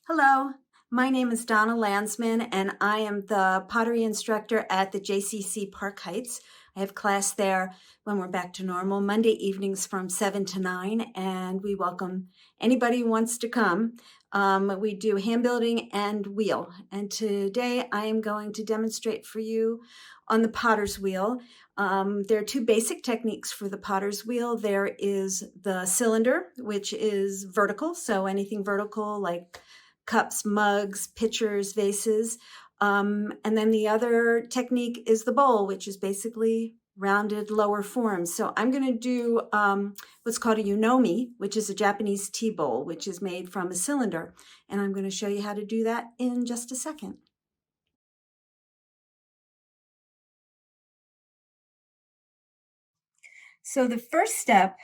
Hello, my name is Donna Landsman, and I am the pottery instructor at the JCC Park Heights. I have class there when we're back to normal, Monday evenings from 7 to 9, and we welcome anybody who wants to come. We do hand building and wheel, and today I am going to demonstrate for you on the potter's wheel. There are two basic techniques for the potter's wheel. There is the cylinder, which is vertical, so anything vertical like cups, mugs, pitchers, vases. And then the other technique is the bowl, which is basically rounded lower forms. So I'm going to do what's called a unomi, which is a Japanese tea bowl, which is made from a cylinder. And I'm going to show you how to do that in just a second. So the first step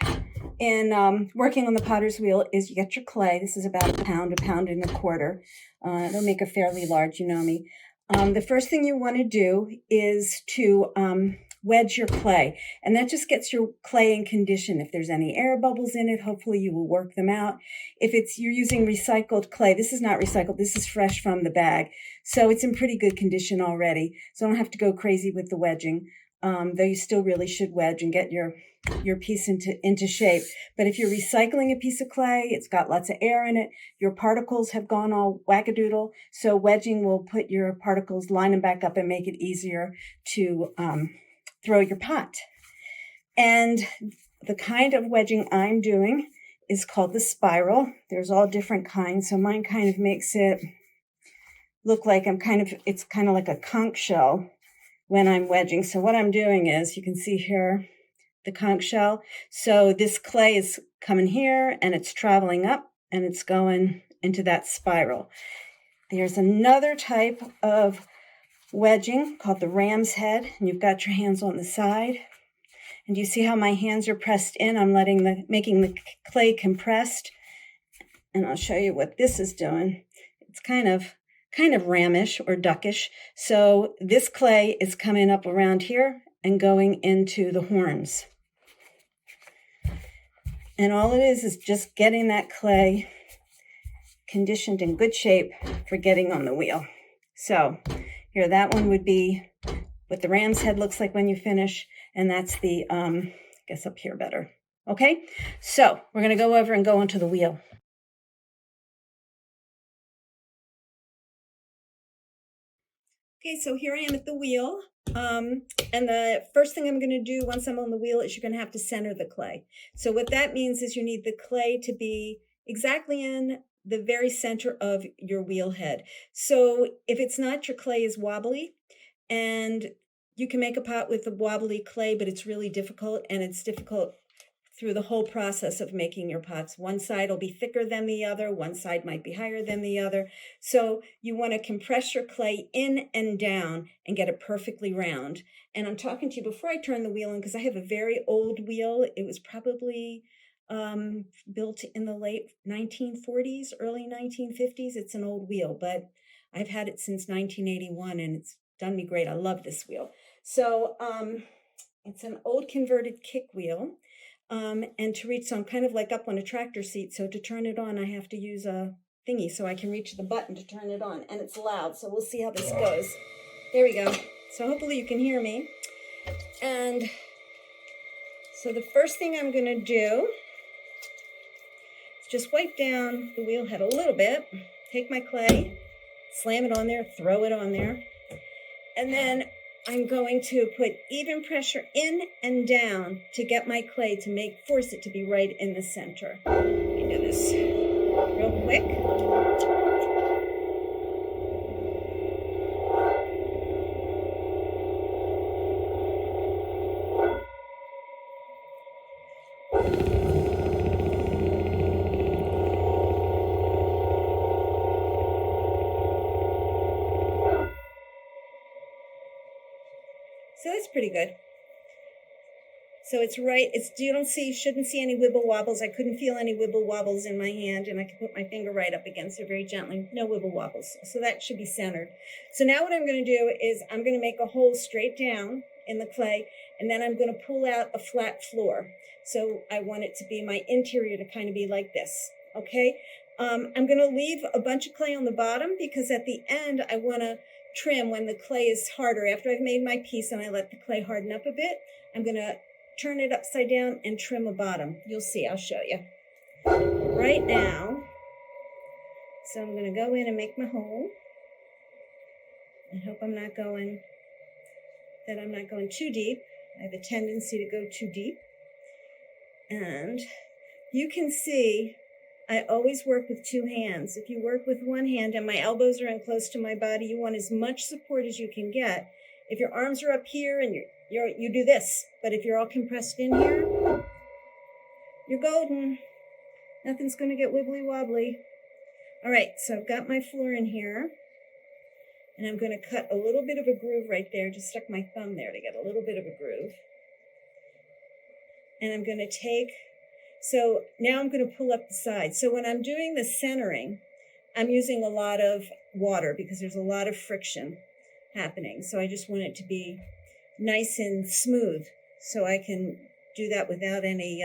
in working on the potter's wheel is you get your clay. This is about a pound and a quarter. It'll make a fairly large unomi. The first thing you want to do is to wedge your clay, and that just gets your clay in condition. If there's any air bubbles in it, hopefully you will work them out. If you're using recycled clay, this is not recycled, this is fresh from the bag, so it's in pretty good condition already, so I don't have to go crazy with the wedging, though you still really should wedge and get your piece into shape. But if you're recycling a piece of clay, it's got lots of air in it, your particles have gone all wackadoodle, so wedging will put your particles, line them back up and make it easier to throw your pot. And the kind of wedging I'm doing is called the spiral. There's all different kinds, so mine kind of makes it look like it's kind of like a conch shell when I'm wedging. So what I'm doing is, you can see here, the conch shell. So this clay is coming here and it's traveling up and it's going into that spiral. There's another type of wedging called the ram's head, and you've got your hands on the side. And you see how my hands are pressed in? I'm making the clay compressed. And I'll show you what this is doing. It's kind of ramish or duckish. So this clay is coming up around here and going into the horns. And all it is just getting that clay conditioned in good shape for getting on the wheel. So here, that one would be what the ram's head looks like when you finish. And that's the, I guess up here better. Okay, so we're going to go over and go onto the wheel. Okay, so here I am at the wheel. And the first thing I'm going to do once I'm on the wheel is you're going to have to center the clay. So what that means is you need the clay to be exactly in the very center of your wheel head. So if it's not, your clay is wobbly, and you can make a pot with the wobbly clay, but it's really difficult, and it's difficult through the whole process of making your pots. One side will be thicker than the other, one side might be higher than the other. So you want to compress your clay in and down and get it perfectly round. And I'm talking to you before I turn the wheel on because I have a very old wheel. It was probably built in the late 1940s, early 1950s. It's an old wheel, but I've had it since 1981 and it's done me great. I love this wheel. So it's an old converted kick wheel. And to reach, so I'm kind of like up on a tractor seat, so to turn it on I have to use a thingy so I can reach the button to turn it on, and it's loud, so we'll see how this goes. There we go. So hopefully you can hear me. And so the first thing I'm going to do is just wipe down the wheel head a little bit, take my clay, slam it on there, throw it on there, and then I'm going to put even pressure in and down to get my clay to force it to be right in the center. Let me do this real quick. So that's pretty good. So it's right, shouldn't see any wibble wobbles. I couldn't feel any wibble wobbles in my hand, and I can put my finger right up against it very gently. No wibble wobbles. So that should be centered. So now what I'm going to do is I'm going to make a hole straight down in the clay, and then I'm going to pull out a flat floor. So I want it to be, my interior to kind of be like this. Okay? I'm going to leave a bunch of clay on the bottom because at the end I want to trim when the clay is harder. After I've made my piece and I let the clay harden up a bit, I'm going to turn it upside down and trim a bottom. You'll see, I'll show you. Right now, so I'm going to go in and make my hole. I hope I'm not going too deep. I have a tendency to go too deep. And you can see I always work with two hands. If you work with one hand and my elbows are in close to my body, you want as much support as you can get. If your arms are up here and you do this, but if you're all compressed in here, you're golden. Nothing's going to get wibbly wobbly. All right, so I've got my floor in here, and I'm going to cut a little bit of a groove right there. Just stuck my thumb there to get a little bit of a groove. And I'm going to take, so now I'm going to pull up the sides. So when I'm doing the centering, I'm using a lot of water because there's a lot of friction happening. So I just want it to be nice and smooth so I can do that without any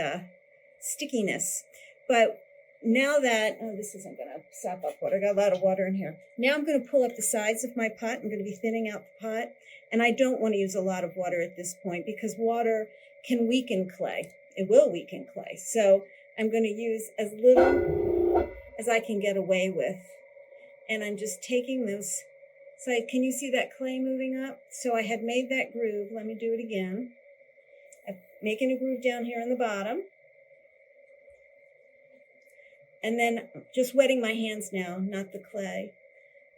stickiness. But now that, oh, this isn't going to sop up water. I got a lot of water in here. Now I'm going to pull up the sides of my pot. I'm going to be thinning out the pot. And I don't want to use a lot of water at this point because water can weaken clay. It will weaken clay. So I'm going to use as little as I can get away with. And I'm just taking those sides. Can you see that clay moving up? So I had made that groove. Let me do it again. I'm making a groove down here on the bottom. And then just wetting my hands now, not the clay.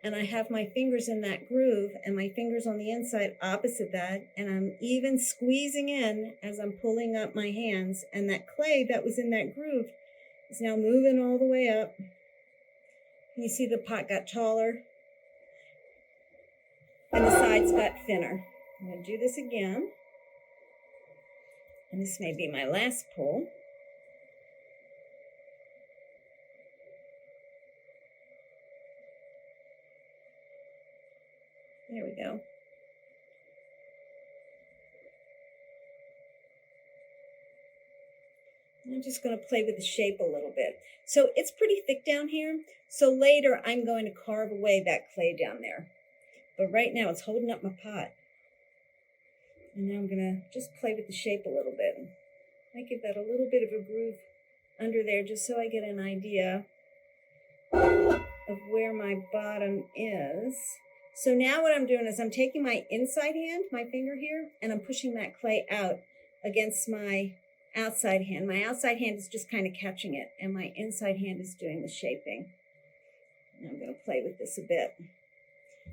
And I have my fingers in that groove and my fingers on the inside opposite that. And I'm even squeezing in as I'm pulling up my hands. And that clay that was in that groove is now moving all the way up. You see the pot got taller and the sides got thinner. I'm going to do this again. And this may be my last pull. There we go. I'm just going to play with the shape a little bit. So it's pretty thick down here. So later I'm going to carve away that clay down there. But right now it's holding up my pot. And now I'm going to just play with the shape a little bit. I give that a little bit of a groove under there just so I get an idea of where my bottom is. So now what I'm doing is I'm taking my inside hand, my finger here, and I'm pushing that clay out against my outside hand. My outside hand is just kind of catching it, and my inside hand is doing the shaping. And I'm going to play with this a bit.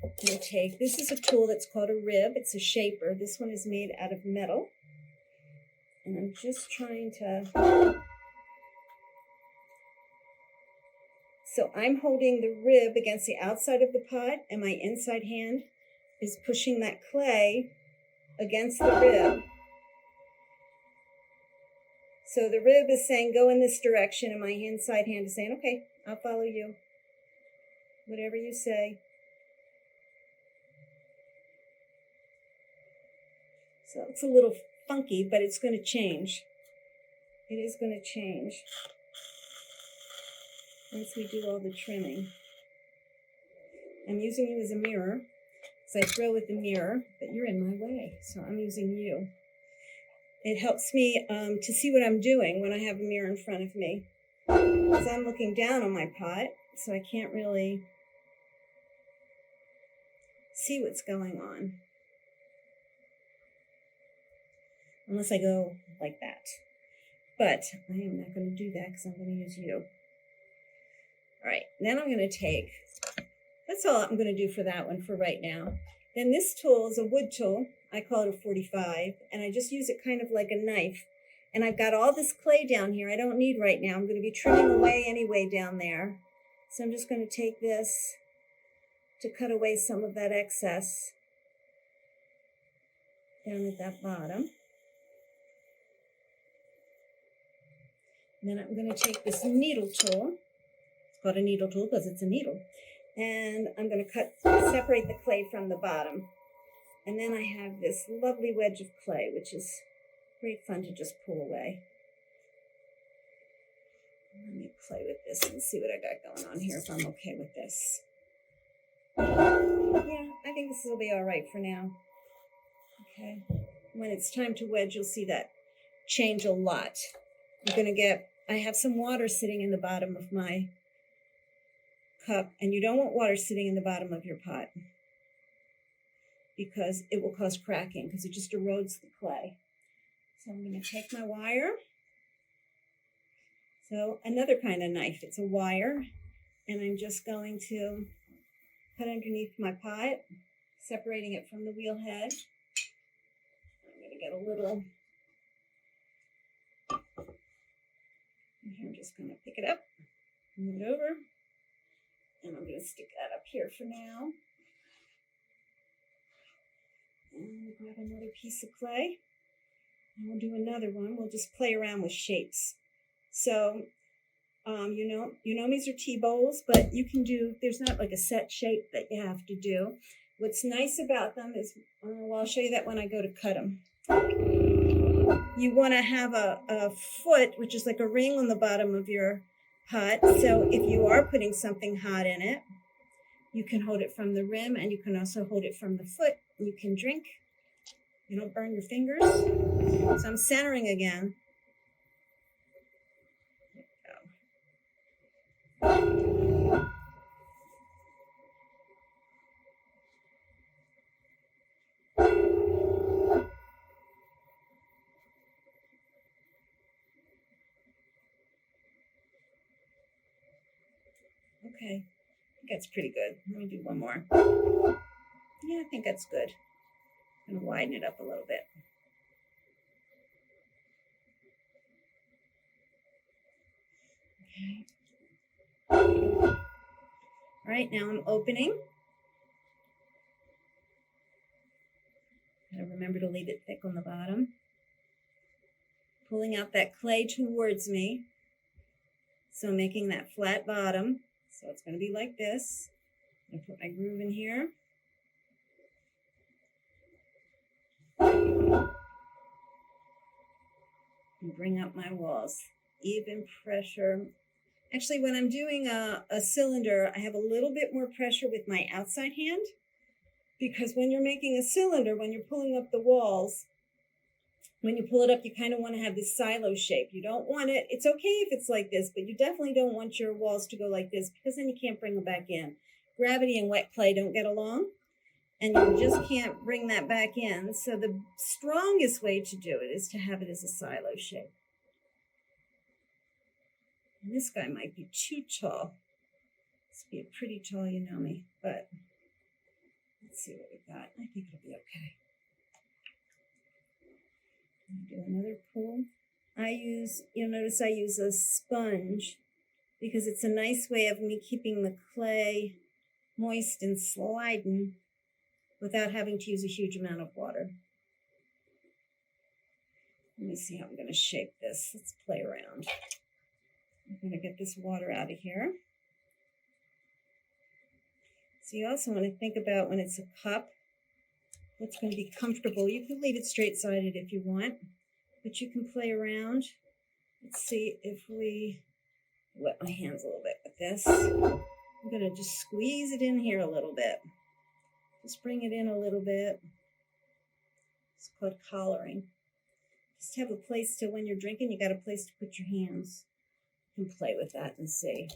I'm going to take, this is a tool that's called a rib. It's a shaper. This one is made out of metal. And I'm just trying to... So I'm holding the rib against the outside of the pot, and my inside hand is pushing that clay against the rib. So the rib is saying, go in this direction, and my inside hand is saying, okay, I'll follow you. Whatever you say. So it's a little funky, but it's going to change. It is going to change once we do all the trimming. I'm using you as a mirror, so I throw with the mirror, but you're in my way, so I'm using you. It helps me to see what I'm doing when I have a mirror in front of me, because I'm looking down on my pot, so I can't really see what's going on, unless I go like that. But I am not going to do that because I'm going to use you. All right, then I'm going to take, that's all I'm going to do for that one for right now. Then this tool is a wood tool. I call it a 45, and I just use it kind of like a knife. And I've got all this clay down here I don't need right now. I'm going to be trimming away anyway down there. So I'm just going to take this to cut away some of that excess down at that bottom. And then I'm going to take this needle tool. Called a needle tool because it's a needle, and I'm going to separate the clay from the bottom. And then I have this lovely wedge of clay, which is great fun to just pull away. Let me play with this and see what I got going on here, if I'm okay with this. Yeah, I think this will be all right for now. Okay. When it's time to wedge, you'll see that change a lot. I have some water sitting in the bottom of my cup, and you don't want water sitting in the bottom of your pot because it will cause cracking because it just erodes the clay. So I'm going to take my wire. So another kind of knife, it's a wire, and I'm just going to put underneath my pot, separating it from the wheel head. I'm going to get a little, and here I'm just going to pick it up, move it over, and I'm going to stick that up here for now. And grab another piece of clay, and we'll do another one. We'll just play around with shapes. So, these are tea bowls, but you can do, there's not like a set shape that you have to do. What's nice about them is, well, I'll show you that when I go to cut them. You want to have a foot, which is like a ring on the bottom of your pot. So if you are putting something hot in it, you can hold it from the rim, and you can also hold it from the foot. You can drink. You don't burn your fingers. So I'm centering again. Okay, I think that's pretty good. Let me do one more. Yeah, I think that's good. I'm gonna widen it up a little bit. Okay. All right, now I'm opening. Gotta remember to leave it thick on the bottom. Pulling out that clay towards me. So making that flat bottom. So it's gonna be like this. I'm gonna put my groove in here. And bring up my walls. Even pressure. Actually, when I'm doing a cylinder, I have a little bit more pressure with my outside hand, because when you're making a cylinder, when you're pulling up the walls, when you pull it up, you kind of want to have this silo shape. You don't want it, it's okay if it's like this, but you definitely don't want your walls to go like this, because then you can't bring them back in. Gravity and wet clay don't get along, and you just can't bring that back in. So the strongest way to do it is to have it as a silo shape. And this guy might be too tall. This would be a pretty tall Unomi, but let's see what we got. I think it'll be okay. Do another pull. You'll notice I use a sponge because it's a nice way of me keeping the clay moist and sliding without having to use a huge amount of water. Let me see how I'm going to shape this. Let's play around. I'm going to get this water out of here. So you also want to think about, when it's a cup, what's going to be comfortable. You can leave it straight-sided if you want, but you can play around. Let's see if we wet my hands a little bit with this. I'm going to just squeeze it in here a little bit. Just bring it in a little bit. It's called collaring. Just have a place to, when you're drinking, you got a place to put your hands. You can play with that and see.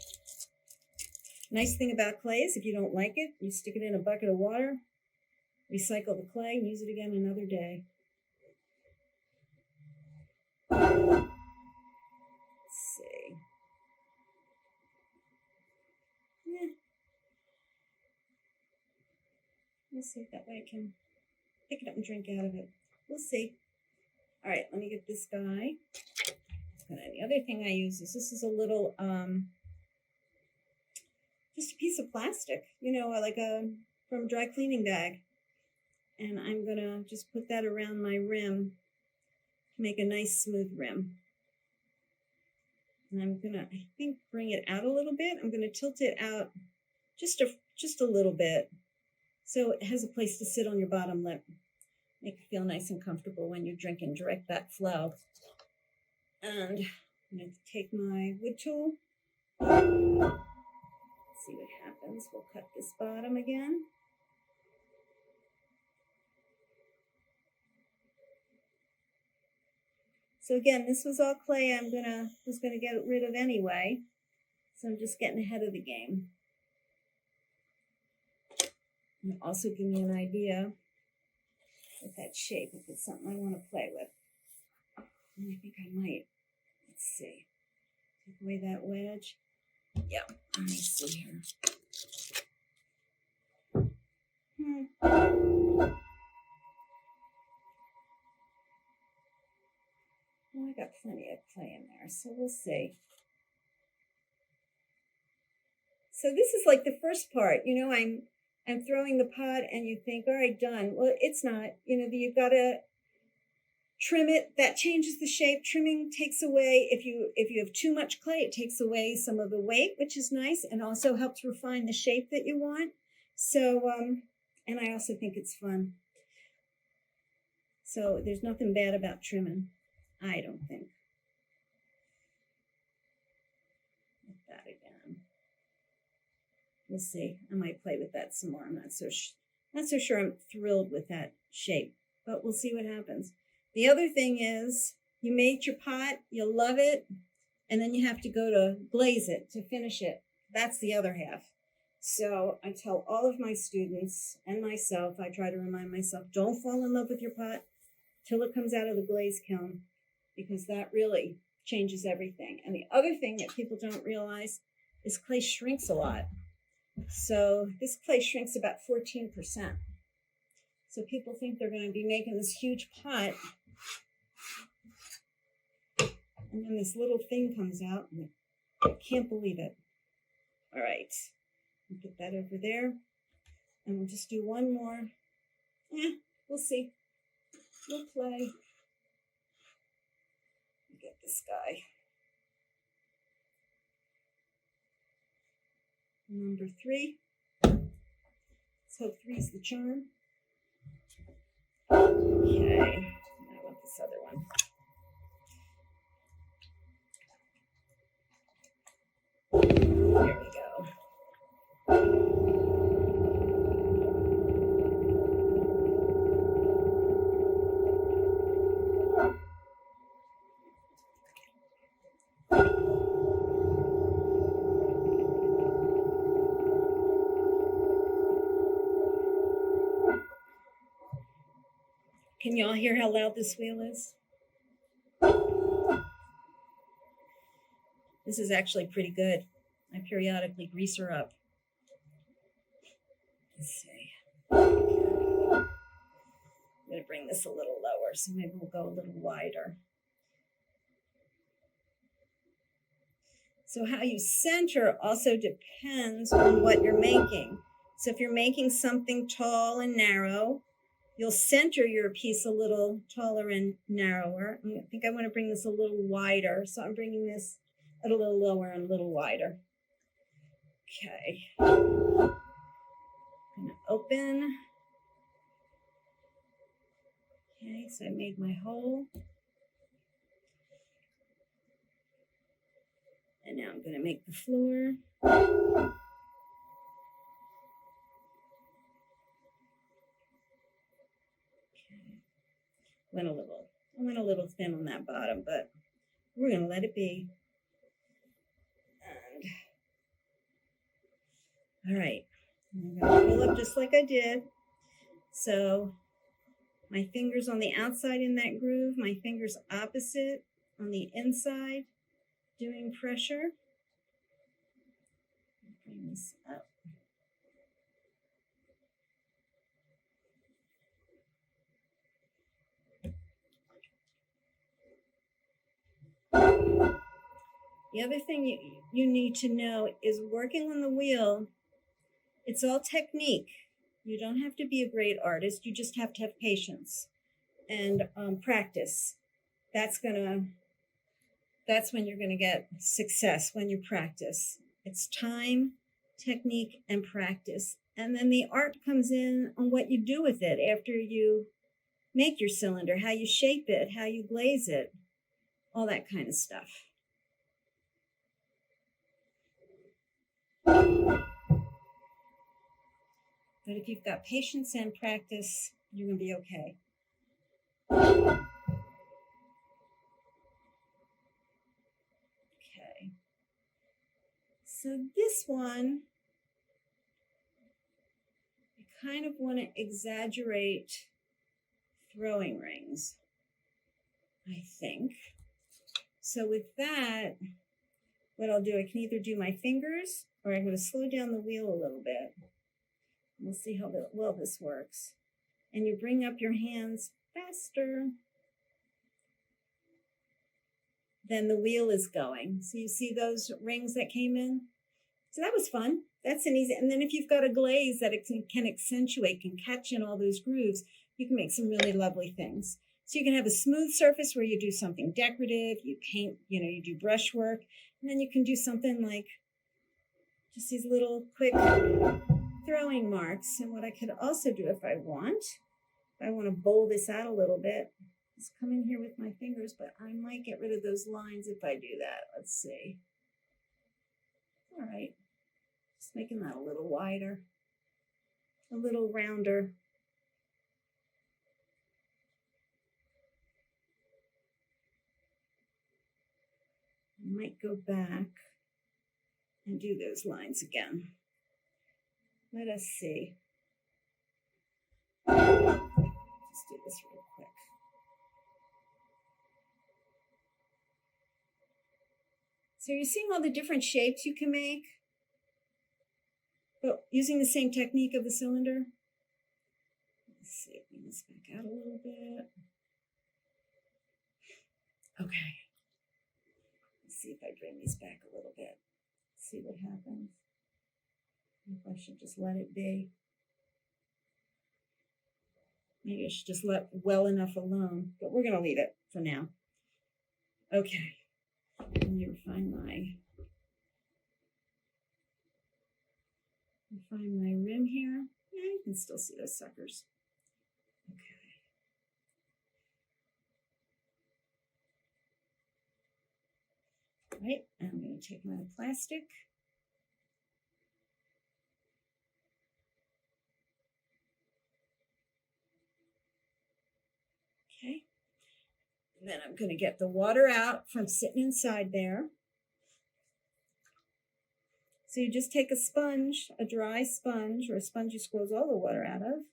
Nice thing about clay is if you don't like it, you stick it in a bucket of water, recycle the clay, and use it again another day. Let's see. Yeah. We'll see if that way I can pick it up and drink out of it. We'll see. All right, let me get this guy. And then the other thing I use is, this is a little, just a piece of plastic, like from a dry cleaning bag. And I'm gonna just put that around my rim to make a nice smooth rim. And I'm gonna, I think, bring it out a little bit. I'm gonna tilt it out just a little bit, so it has a place to sit on your bottom lip. Make it feel nice and comfortable when you're drinking. Direct that flow. And I'm going to take my wood tool. See what happens. We'll cut this bottom again. So again, this was all clay I was gonna get rid of anyway. So I'm just getting ahead of the game. And also give me an idea with that shape, if it's something I want to play with. And I think I might. Let's see. Take away that wedge. Yeah, let me see here. Well, I got plenty of clay in there, so we'll see. So this is like the first part. You know, I'm throwing the pot and you think, all right, done. Well, it's not. You know, you've got to trim it. That changes the shape. Trimming takes away, if you have too much clay, it takes away some of the weight, which is nice, and also helps refine the shape that you want. So, and I also think it's fun. So there's nothing bad about trimming, I don't think. That again. We'll see. I might play with that some more. I'm not so sure I'm thrilled with that shape, but we'll see what happens. The other thing is, you made your pot, you love it, and then you have to go to glaze it to finish it. That's the other half. So I tell all of my students and myself, I try to remind myself, don't fall in love with your pot till it comes out of the glaze kiln, because that really changes everything. And the other thing that people don't realize is clay shrinks a lot. So this clay shrinks about 14%. So people think they're going to be making this huge pot, and then this little thing comes out, and I can't believe it. All right, we'll put that over there, and we'll just do one more. We'll see. We'll play. Get this guy. Number 3. Let's hope 3's the charm. Okay, I want this other one. There we go. Can y'all hear how loud this wheel is? This is actually pretty good. I periodically grease her up. Let's see. I'm going to bring this a little lower, so maybe we'll go a little wider. So how you center also depends on what you're making. So if you're making something tall and narrow, you'll center your piece a little taller and narrower. I think I want to bring this a little wider, so I'm bringing this a little lower and a little wider. Okay. I'm going to open. Okay, so I made my hole. And now I'm going to make the floor. I went a little thin on that bottom, but we're going to let it be. And all right, I'm going to pull up just like I did. So my fingers on the outside in that groove, my fingers opposite on the inside, doing pressure. Bring this up. The other thing you need to know is working on the wheel, it's all technique. You don't have to be a great artist. You just have to have patience and practice. That's when you're going to get success, when you practice. It's time, technique, and practice. And then the art comes in on what you do with it after you make your cylinder, how you shape it, how you glaze it, all that kind of stuff. But if you've got patience and practice, you're going to be okay. Okay. So this one, I kind of want to exaggerate throwing rings, I think. So with that, what I'll do, I can either do my fingers or I'm going to slow down the wheel a little bit. We'll see how well this works. And you bring up your hands faster than the wheel is going. So you see those rings that came in? So that was fun. That's an easy, and then if you've got a glaze that it can accentuate, can catch in all those grooves, you can make some really lovely things. So you can have a smooth surface where you do something decorative, you paint, you do brushwork, and then you can do something like just these little quick throwing marks. And what I could also do if I want to bowl this out a little bit, is come in here with my fingers, but I might get rid of those lines if I do that. Let's see. All right, just making that a little wider, a little rounder. I might go back and do those lines again. Let us see. Let's do this real quick. So you're seeing all the different shapes you can make, but using the same technique of the cylinder. Let's see, bring this back out a little bit. Okay. Let's see if I bring these back a little bit. See what happens. Maybe I should just let it be. Maybe I should just let well enough alone, but we're going to leave it for now. Okay. Let me refine my rim here. Yeah, you can still see those suckers. Okay. All right, I'm going to take my plastic. Okay. And then I'm going to get the water out from sitting inside there. So you just take a sponge, a dry sponge, or a sponge you squeeze all the water out of.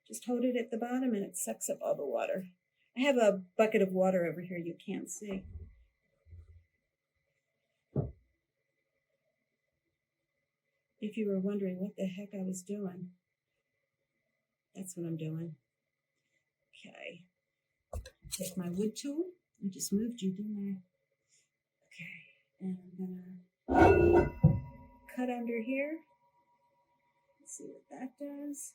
Just hold it at the bottom and it sucks up all the water. I have a bucket of water over here you can't see. If you were wondering what the heck I was doing, that's what I'm doing. Okay. Take my wood tool. I just moved you, didn't I? Okay. And I'm going to cut under here. Let's see what that does.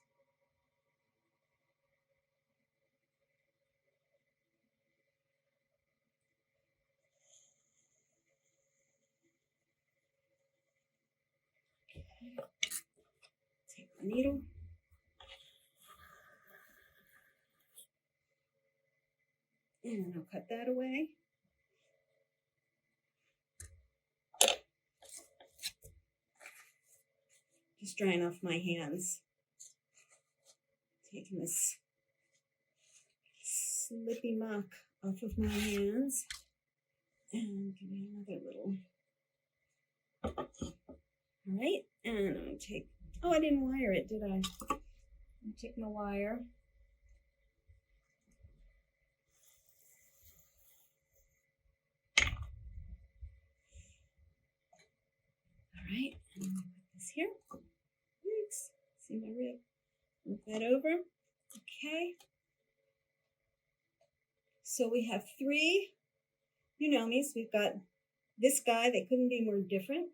Take my needle. And I'll cut that away. Just drying off my hands. Taking this slippy muck off of my hands. And give me another little. All right, and I'm going to take, oh, I didn't wire it, did I? I'm take my wire. All right, and I'm going to put this here. Thanks. See my rib? Move that over. Okay. So we have 3 Unomis. We've got this guy, they couldn't be more different.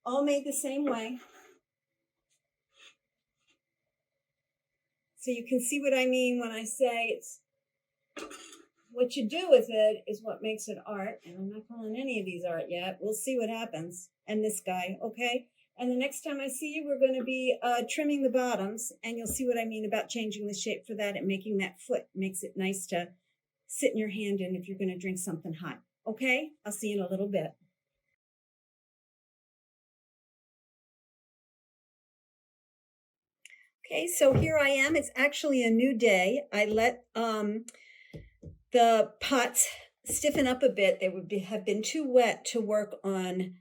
All made the same way. So you can see what I mean when I say it's what you do with it is what makes it art. And I'm not calling any of these art yet. We'll see what happens. And this guy, okay? And the next time I see you, we're going to be trimming the bottoms. And you'll see what I mean about changing the shape for that and making that foot. Makes it nice to sit in your hand in if you're going to drink something hot. Okay? I'll see you in a little bit. Okay, so here I am. It's actually a new day. I let the pots stiffen up a bit. They would have been too wet to work on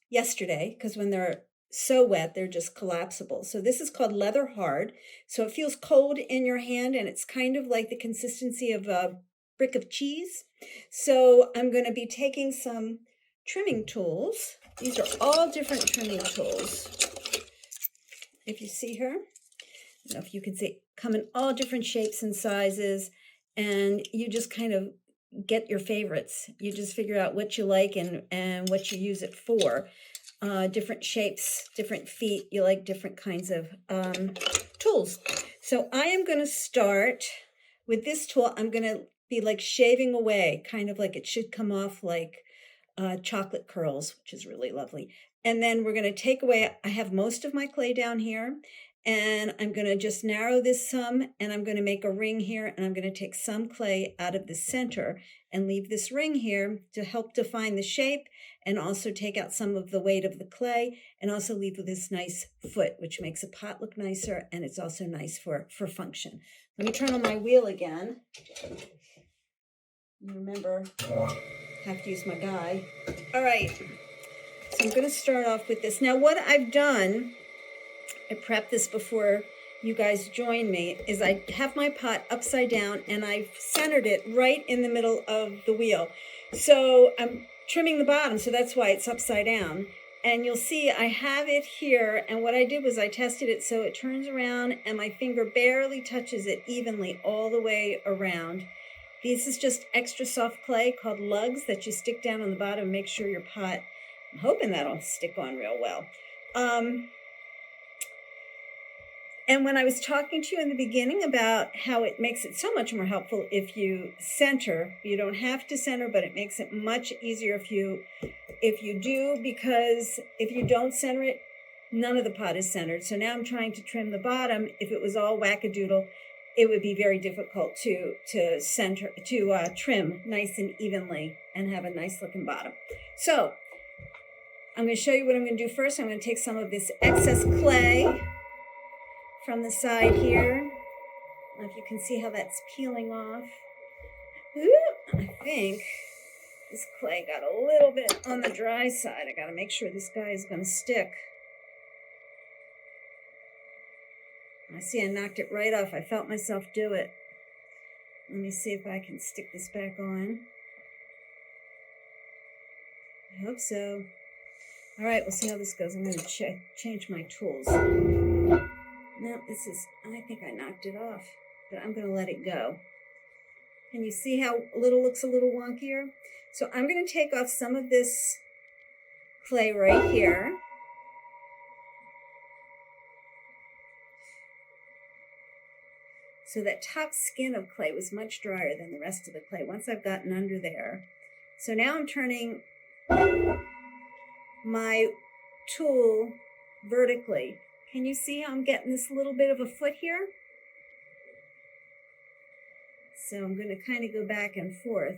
yesterday, because when they're so wet, they're just collapsible. So this is called leather hard. So it feels cold in your hand, and it's kind of like the consistency of a brick of cheese. So I'm going to be taking some trimming tools. These are all different trimming tools. If you see her, I don't know if you can see, come in all different shapes and sizes, and you just kind of get your favorites. You just figure out what you like and what you use it for. Different shapes, different feet. You like different kinds of tools. So I am going to start with this tool. I'm going to be like shaving away, kind of like it should come off like chocolate curls, which is really lovely. And then we're going to take away, I have most of my clay down here, and I'm going to just narrow this some, and I'm going to make a ring here, and I'm going to take some clay out of the center and leave this ring here to help define the shape, and also take out some of the weight of the clay, and also leave with this nice foot, which makes a pot look nicer, and it's also nice for function. Let me turn on my wheel again. Remember, I have to use my guy. All right, so I'm going to start off with this. Now, what I've done, I prepped this before you guys join me, is I have my pot upside down, and I've centered it right in the middle of the wheel. So I'm trimming the bottom, so that's why it's upside down. And you'll see I have it here, and what I did was I tested it so it turns around, and my finger barely touches it evenly all the way around. This is just extra soft clay called lugs that you stick down on the bottom and make sure your pot, I'm hoping that'll stick on real well. And when I was talking to you in the beginning about how it makes it so much more helpful if you center, you don't have to center, but it makes it much easier if you do, because if you don't center it, none of the pot is centered. So now I'm trying to trim the bottom. If it was all wackadoodle, it would be very difficult to center, to trim nice and evenly and have a nice looking bottom. So I'm going to show you what I'm going to do first. I'm going to take some of this excess clay from the side here. I don't know if you can see how that's peeling off. Ooh, I think this clay got a little bit on the dry side. I got to make sure this guy is going to stick. I see I knocked it right off. I felt myself do it. Let me see if I can stick this back on. I hope so. All right, we'll see how this goes. I'm going to change my tools. No, this is, I think I knocked it off, but I'm going to let it go. Can you see how looks a little wonkier? So I'm going to take off some of this clay right here. So that top skin of clay was much drier than the rest of the clay once I've gotten under there. So now I'm turning my tool vertically. Can you see how I'm getting this little bit of a foot here? So I'm going to kind of go back and forth.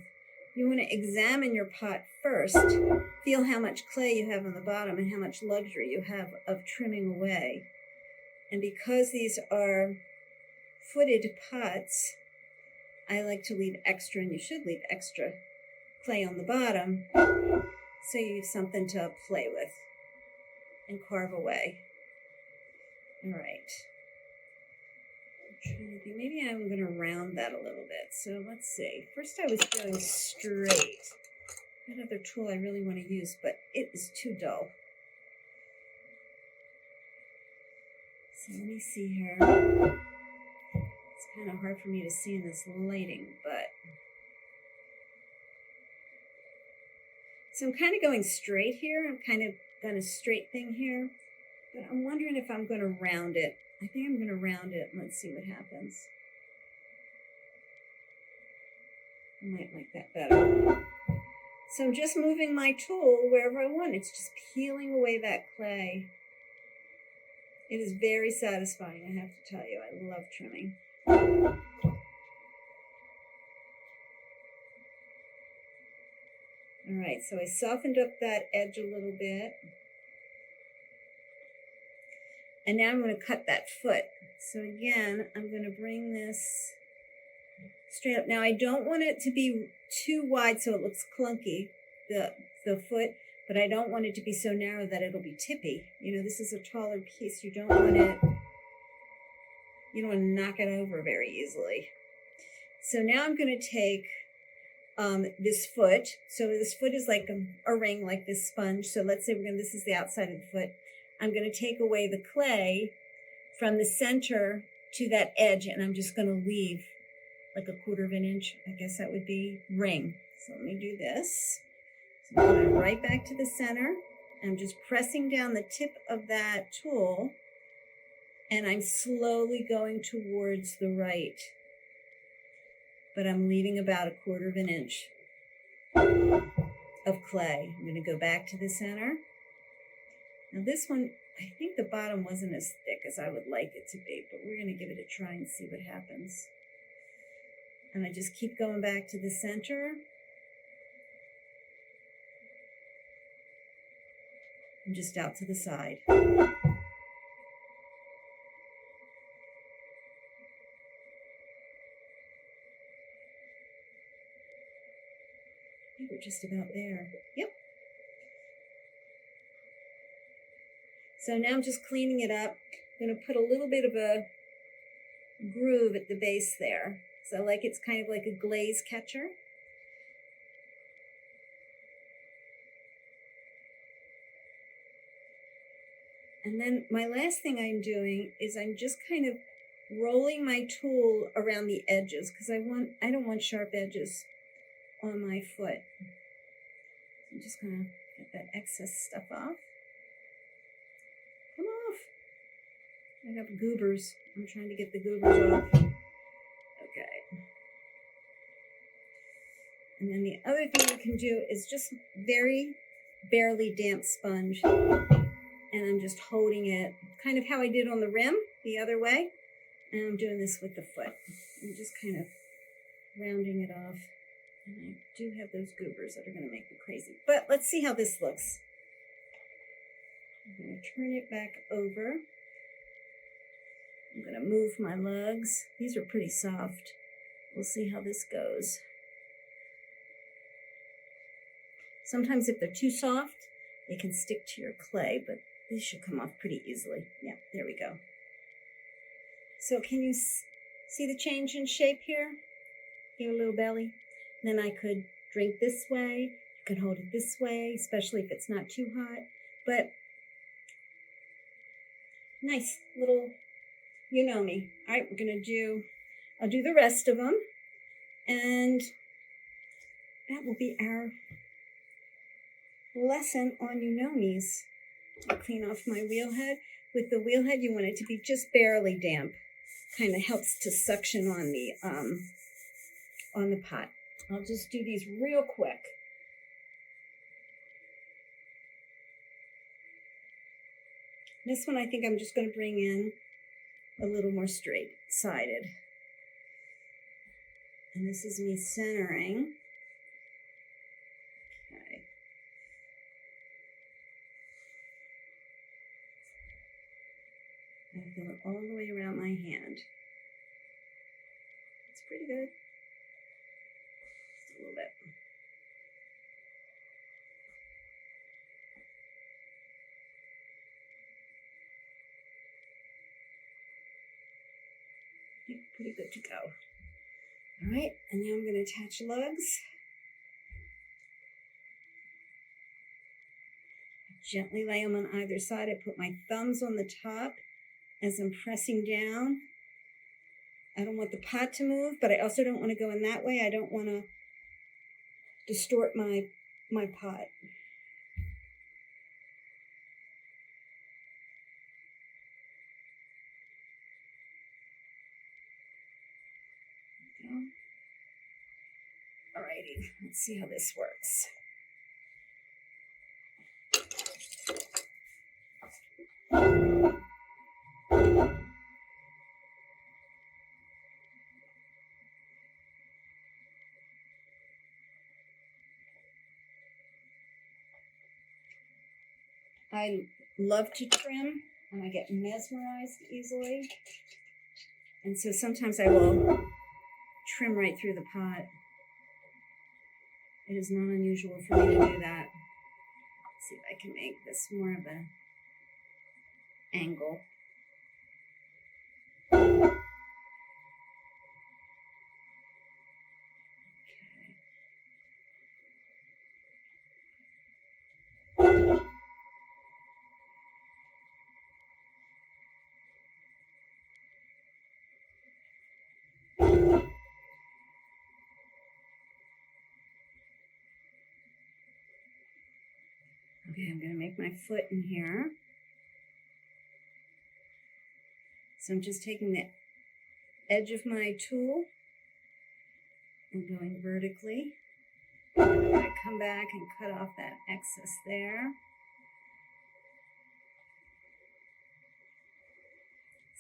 You want to examine your pot first. Feel how much clay you have on the bottom and how much luxury you have of trimming away. And because these are footed pots, I like to leave extra, and you should leave extra clay on the bottom so you have something to play with and carve away. All right. Maybe I'm going to round that a little bit. So let's see. First I was going straight. That other tool I really want to use, but it is too dull. So let me see here. It's kind of hard for me to see in this lighting, but... So I'm kind of going straight here. I'm kind of done a straight thing here, but I'm wondering if I'm going to round it. I think I'm going to round it, and let's see what happens. I might like that better. So I'm just moving my tool wherever I want. It's just peeling away that clay. It is very satisfying, I have to tell you. I love trimming. All right, so I softened up that edge a little bit. And now I'm going to cut that foot. So again, I'm going to bring this straight up. Now I don't want it to be too wide so it looks clunky, the foot, but I don't want it to be so narrow that it'll be tippy. You know, this is a taller piece. You don't want to knock it over very easily. So now I'm going to take this foot. So this foot is like a ring, like this sponge. So let's say this is the outside of the foot. I'm going to take away the clay from the center to that edge, and I'm just going to leave like 1/4 inch. I guess that would be ring. So let me do this. So I'm going right back to the center. I'm just pressing down the tip of that tool, and I'm slowly going towards the right. But I'm leaving about 1/4 inch of clay. I'm going to go back to the center. Now this one, I think the bottom wasn't as thick as I would like it to be, but we're going to give it a try and see what happens. And I just keep going back to the center. And just out to the side. I think we're just about there. Yep. So now I'm just cleaning it up. I'm going to put a little bit of a groove at the base there. So like it's kind of like a glaze catcher. And then my last thing I'm doing is I'm just kind of rolling my tool around the edges because I don't want sharp edges on my foot. I'm just going to get that excess stuff off. Come off. I have goobers. I'm trying to get the goobers off. Okay. And then the other thing you can do is just very barely damp sponge. And I'm just holding it kind of how I did on the rim the other way. And I'm doing this with the foot. I'm just kind of rounding it off. And I do have those goobers that are going to make me crazy. But let's see how this looks. I'm going to turn it back over. I'm going to move my lugs. These are pretty soft. We'll see how this goes. Sometimes if they're too soft, they can stick to your clay, but these should come off pretty easily. Yeah, there we go. So can you see the change in shape here? Give a little belly. And then I could drink this way. You can hold it this way, especially if it's not too hot. But nice little, you know me. All right, I'll do the rest of them. And that will be our lesson on you-know-me's. I'll clean off my wheel head. With the wheel head, you want it to be just barely damp. Kind of helps to suction on the pot. I'll just do these real quick. This one I think I'm just going to bring in a little more straight-sided. And this is me centering. Okay. I feel it all the way around my hand. It's pretty good. Just a little bit. Pretty good to go. All right, and now I'm going to attach lugs. Gently lay them on either side. I put my thumbs on the top as I'm pressing down. I don't want the pot to move, but I also don't want to go in that way. I don't want to distort my pot. All righty, let's see how this works. I love to trim. and I get mesmerized easily. And so sometimes I will trim right through the pot. It is not unusual for me to do that. Let's see if I can make this more of an angle. Okay, I'm going to make my foot in here. So I'm just taking the edge of my tool and going vertically. And I'm going to come back and cut off that excess there.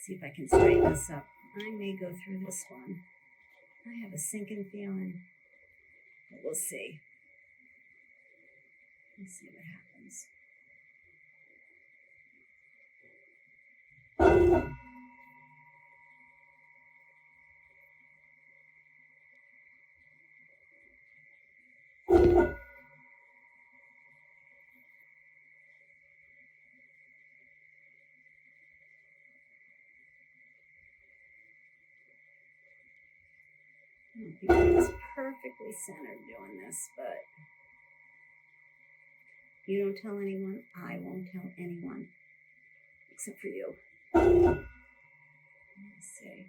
See if I can straighten this up. I may go through this one. I have a sinking feeling, but we'll see. Let's see what happens. I don't think I was perfectly centered doing this, but you don't tell anyone, I won't tell anyone, except for you. Let's see.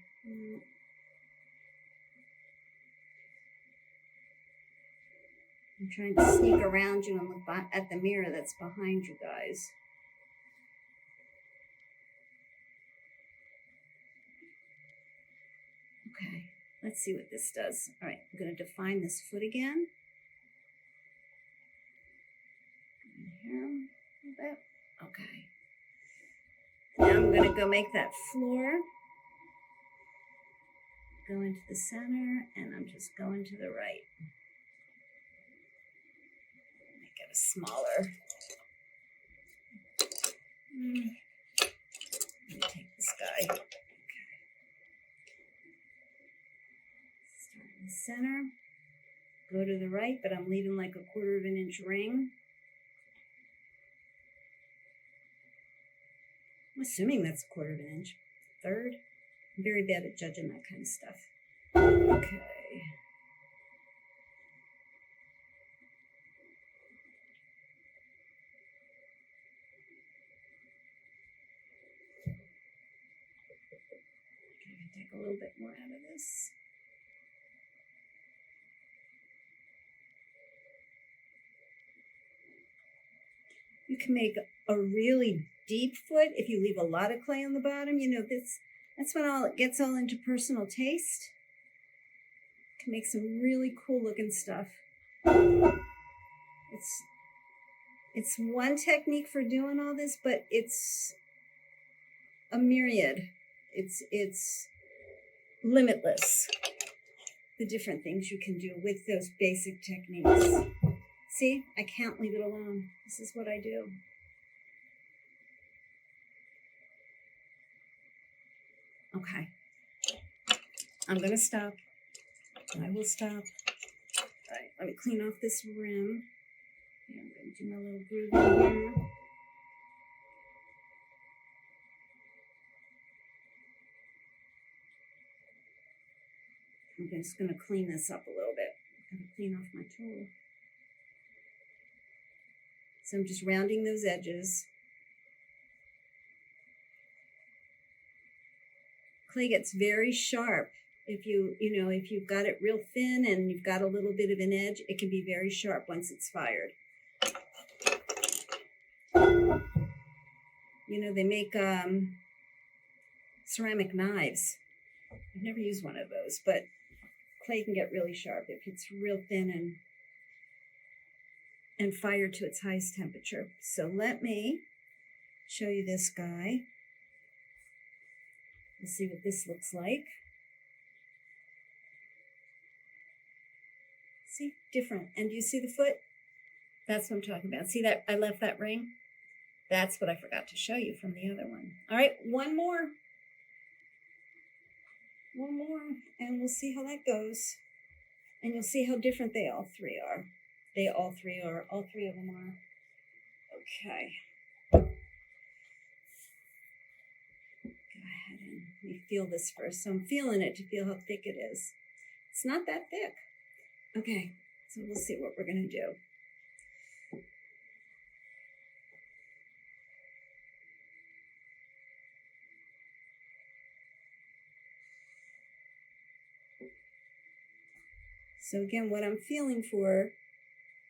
I'm trying to sneak around you and look at the mirror that's behind you guys. Okay, let's see what this does. All right, I'm going to define this foot again. Here, a little bit. Okay. Now I'm going to go make that floor. Go into the center, and I'm just going to the right. Make it a smaller. Let me take this guy. Okay. Start in the center. Go to the right, but I'm leaving like a 1/4 of an inch ring. I'm assuming that's a 1/4 of an inch. 1/3. I'm very bad at judging that kind of stuff. Okay. Take a little bit more out of this. You can make a really deep foot if you leave a lot of clay on the bottom. You know, that's when it gets all into personal taste. You can make some really cool looking stuff. It's one technique for doing all this, but it's a myriad. It's limitless, the different things you can do with those basic techniques. See, I can't leave it alone. This is what I do. Okay. I'm going to stop. I will stop. All right, let me clean off this rim. Yeah, I'm going to do my little groove in here. I'm just going to clean this up a little bit. I'm going to clean off my tool. So I'm just rounding those edges. Clay gets very sharp. If if you've got it real thin and you've got a little bit of an edge, it can be very sharp once it's fired. You know, they make ceramic knives. I've never used one of those, but clay can get really sharp if it's real thin and fired to its highest temperature. So let me show you this guy. We'll see what this looks like. See, different. And do you see the foot? That's what I'm talking about. See that? I left that ring. That's what I forgot to show you from the other one. All right, one more, and we'll see how that goes. And you'll see how different they all three are. All three of them are. Okay. Go ahead and let me feel this first. So I'm feeling it to feel how thick it is. It's not that thick. Okay, so we'll see what we're gonna do. So again, what I'm feeling for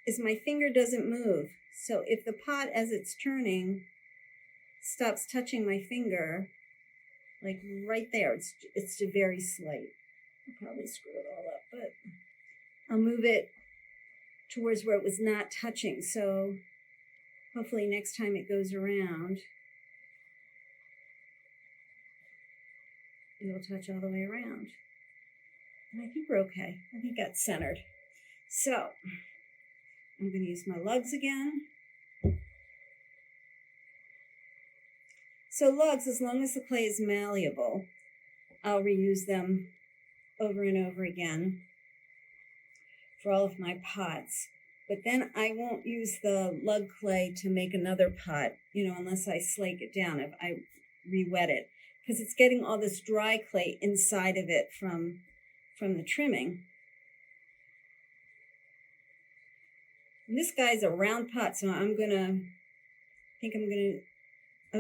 is my finger doesn't move. So if the pot as it's turning stops touching my finger, like right there, it's very slight. I'll probably screw it all up, but I'll move it towards where it was not touching. So hopefully next time it goes around, it'll touch all the way around. And I think we're okay. I think that's centered. So I'm going to use my lugs again. So lugs, as long as the clay is malleable, I'll reuse them over and over again for all of my pots. But then I won't use the lug clay to make another pot, unless I slake it down, if I re-wet it, because it's getting all this dry clay inside of it from the trimming. And this guy's a round pot, so I'm gonna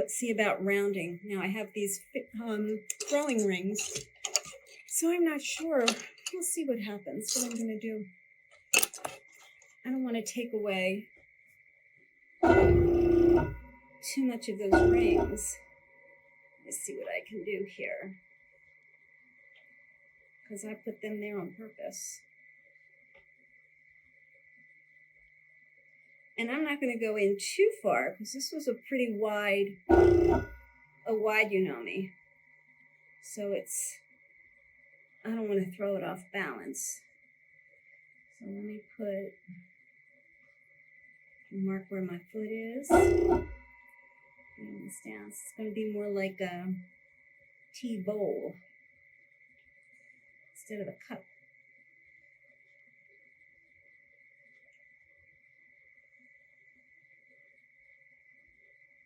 see about rounding. Now I have these throwing rings, so I'm not sure. We'll see what happens, what I'm gonna do. I don't want to take away too much of those rings. Let's see what I can do here, because I put them there on purpose. And I'm not going to go in too far, because this was a pretty wide Yunomi. So I don't want to throw it off balance. So let me mark where my foot is. Bring this down. It's going to be more like a tea bowl instead of a cup.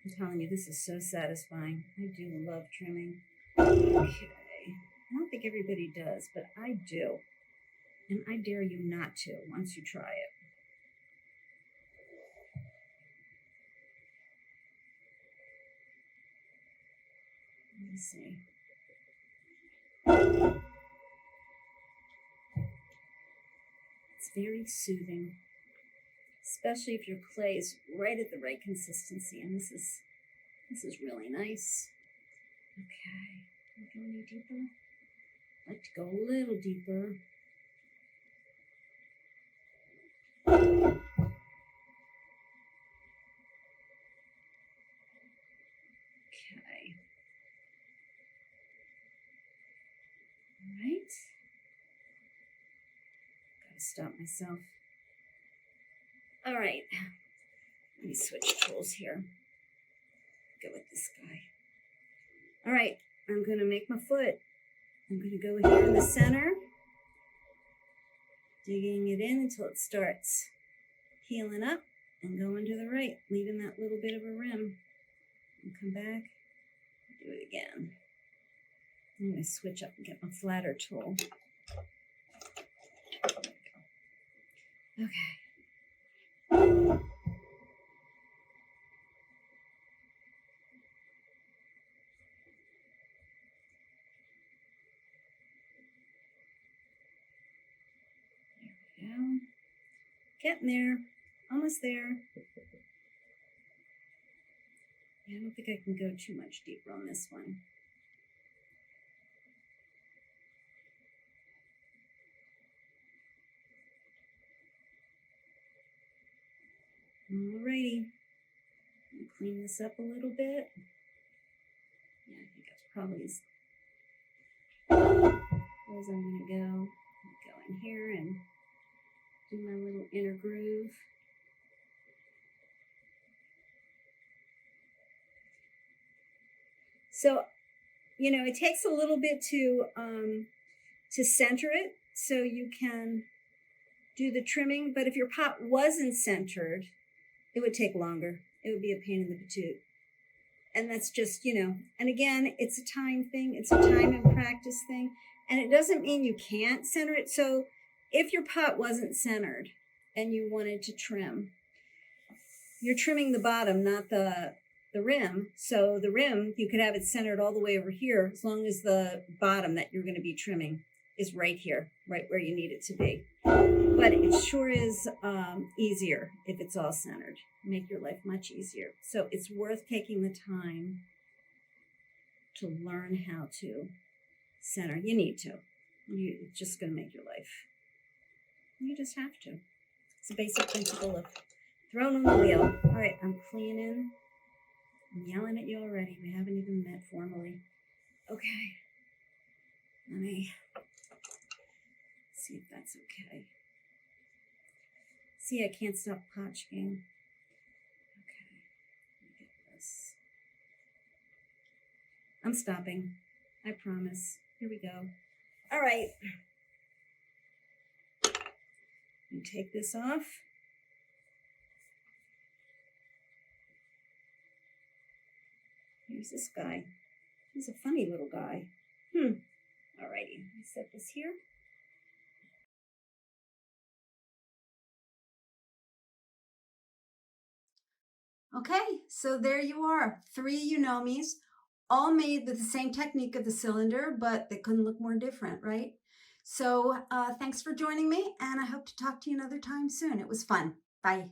I'm telling you, this is so satisfying. I do love trimming. Okay. I don't think everybody does, but I do. And I dare you not to once you try it. Let me see. It's very soothing, especially if your clay is right at the right consistency. And this is really nice. Okay, can I go any deeper? I'd like to go a little deeper. Okay. All right. Gotta stop myself. All right. Let me switch tools here. Go with this guy. All right, I'm gonna make my foot. I'm gonna go here in the center, digging it in until it starts healing up, and going to the right, leaving that little bit of a rim. And come back, do it again. I'm gonna switch up and get my flatter tool. Okay. Getting there, almost there. Yeah, I don't think I can go too much deeper on this one. Alrighty, clean this up a little bit. Yeah, I think that's probably as far as I'm gonna go. Go in here and do my little inner groove. So, you know, it takes a little bit to center it so you can do the trimming. But if your pot wasn't centered, it would take longer. It would be a pain in the patoot. And that's just, you know, and again, it's a time thing. It's a time and practice thing. And it doesn't mean you can't center it. So if your pot wasn't centered and you wanted to trim, you're trimming the bottom, not the rim. So the rim, you could have it centered all the way over here, as long as the bottom that you're going to be trimming is right here, right where you need it to be. But it sure is easier if it's all centered. Make your life much easier. So it's worth taking the time to learn how to center. You need to. It's just going to make your life. You just have to. It's a basic principle of throwing on the wheel. All right, I'm cleaning. I'm yelling at you already. We haven't even met formally. Okay. Let me see if that's okay. See, I can't stop potching. Okay, let me get this. I'm stopping. I promise. Here we go. All right. You take this off. Here's this guy. He's a funny little guy. All righty. Let me set this here. Okay, so there you are. 3 Unomis, all made with the same technique of the cylinder, but they couldn't look more different, right? So thanks for joining me, and I hope to talk to you another time soon. It was fun. Bye.